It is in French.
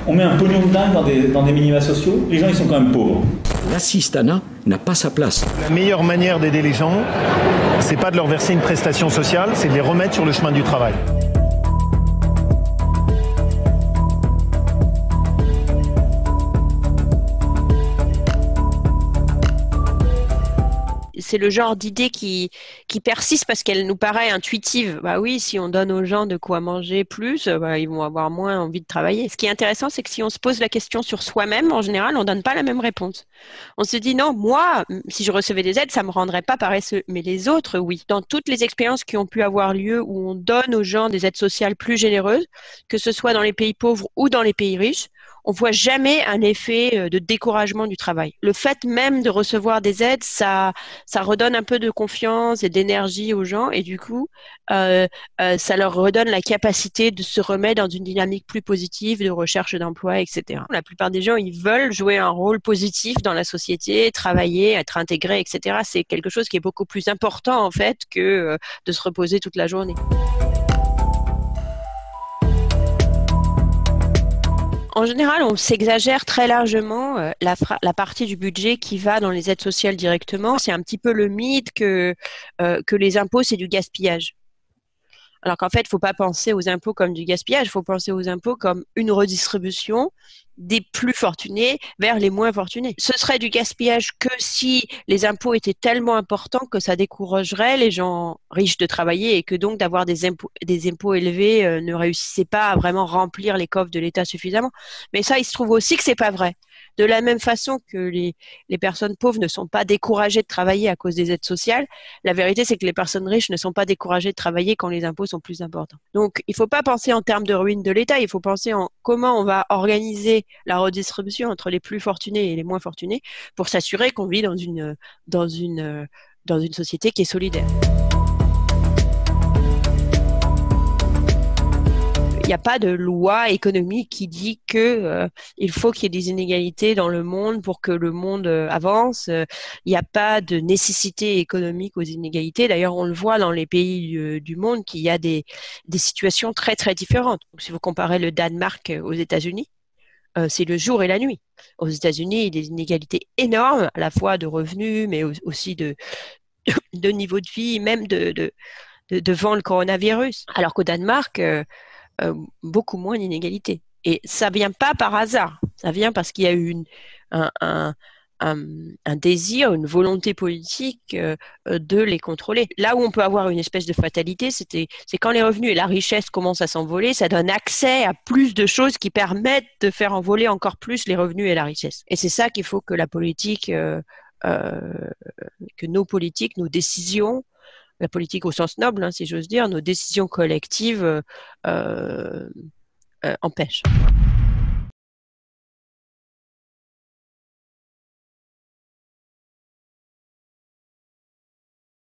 On met un pognon de dingue dans des minima sociaux, les gens ils sont quand même pauvres. L'assistanat n'a pas sa place. La meilleure manière d'aider les gens, c'est pas de leur verser une prestation sociale, c'est de les remettre sur le chemin du travail. C'est le genre d'idée qui persiste parce qu'elle nous paraît intuitive. Bah oui, si on donne aux gens de quoi manger plus, bah, ils vont avoir moins envie de travailler. Ce qui est intéressant, c'est que si on se pose la question sur soi-même, en général, on donne pas la même réponse. On se dit non, moi, si je recevais des aides, ça me rendrait pas paresseux. Mais les autres, oui. Dans toutes les expériences qui ont pu avoir lieu où on donne aux gens des aides sociales plus généreuses, que ce soit dans les pays pauvres ou dans les pays riches, on voit jamais un effet de découragement du travail. Le fait même de recevoir des aides, ça redonne un peu de confiance et d'énergie aux gens et du coup, ça leur redonne la capacité de se remettre dans une dynamique plus positive de recherche d'emploi, etc. La plupart des gens, ils veulent jouer un rôle positif dans la société, travailler, être intégrés, etc. C'est quelque chose qui est beaucoup plus important en fait que de se reposer toute la journée. En général, on s'exagère très largement la partie du budget qui va dans les aides sociales directement. C'est un petit peu le mythe que les impôts, c'est du gaspillage. Alors qu'en fait, il ne faut pas penser aux impôts comme du gaspillage, il faut penser aux impôts comme une redistribution des plus fortunés vers les moins fortunés. Ce serait du gaspillage que si les impôts étaient tellement importants que ça découragerait les gens riches de travailler et que donc d'avoir des impôts élevés ne réussissait pas à vraiment remplir les coffres de l'État suffisamment. Mais ça, il se trouve aussi que c'est pas vrai. De la même façon que les personnes pauvres ne sont pas découragées de travailler à cause des aides sociales, la vérité c'est que les personnes riches ne sont pas découragées de travailler quand les impôts sont plus importants. Donc il ne faut pas penser en termes de ruine de l'État, il faut penser en comment on va organiser la redistribution entre les plus fortunés et les moins fortunés pour s'assurer qu'on vit dans une société qui est solidaire. Il n'y a pas de loi économique qui dit que il faut qu'il y ait des inégalités dans le monde pour que le monde avance. Il n'y a pas de nécessité économique aux inégalités. D'ailleurs, on le voit dans les pays du monde qu'il y a des situations très très différentes. Donc, si vous comparez le Danemark aux États-Unis, c'est le jour et la nuit. Aux États-Unis, il y a des inégalités énormes, à la fois de revenus, mais aussi de niveau de vie, même devant le coronavirus. Alors qu'au Danemark, beaucoup moins d'inégalités. Et ça vient pas par hasard. Ça vient parce qu'il y a eu un désir, une volonté politique de les contrôler. Là où on peut avoir une espèce de fatalité, c'est quand les revenus et la richesse commencent à s'envoler, ça donne accès à plus de choses qui permettent de faire envoler encore plus les revenus et la richesse. Et c'est ça qu'il faut que la politique, que nos politiques, nos décisions, la politique au sens noble, hein, si j'ose dire, nos décisions collectives empêchent.